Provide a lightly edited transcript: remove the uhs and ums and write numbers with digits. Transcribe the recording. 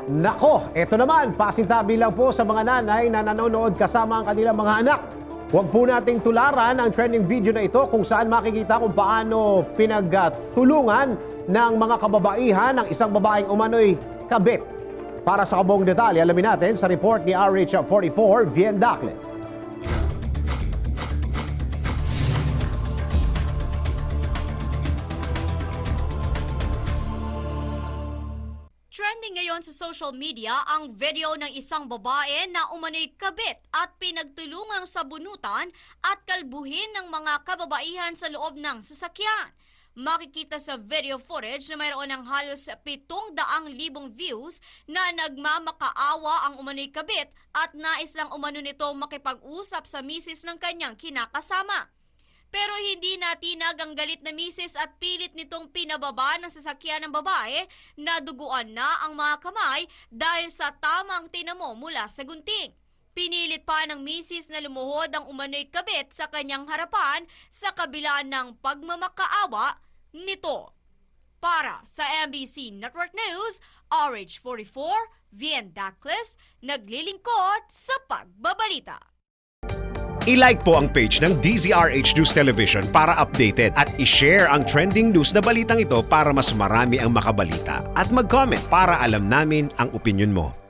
Nako, eto naman, pasintabi lang po sa mga nanay na nanonood kasama ang kanilang mga anak. Huwag po nating tularan ang trending video na ito kung saan makikita kung paano pinagtulungan ng mga kababaihan ng isang babaeng umano'y kabit. Para sa kabuong detalye, alamin natin sa report ni RH44, Vien Dacles. Trending ngayon sa social media ang video ng isang babae na umano'y kabit at pinagtulungang sabunutan at kalbuhin ng mga kababaihan sa loob ng sasakyan. Makikita sa video footage na mayroon ng halos 700,000 views na nagmamakaawa ang umano'y kabit at nais lang umano nito makipag-usap sa misis ng kanyang kinakasama. Pero hindi natinag ang galit na misis at pilit nitong pinababa ng sasakyan ng babae na duguan na ang mga kamay dahil sa tamang tinamo mula sa gunting. Pinilit pa ng misis na lumuhod ang umano'y kabit sa kanyang harapan sa kabila ng pagmamakaawa nito. Para sa MBC Network News, RH44, Vien Dacles, naglilingkod sa pagbabalita. I-like po ang page ng DZRH News Television para updated at i-share ang trending news na balitang ito para mas marami ang makabalita. At mag-comment para alam namin ang opinion mo.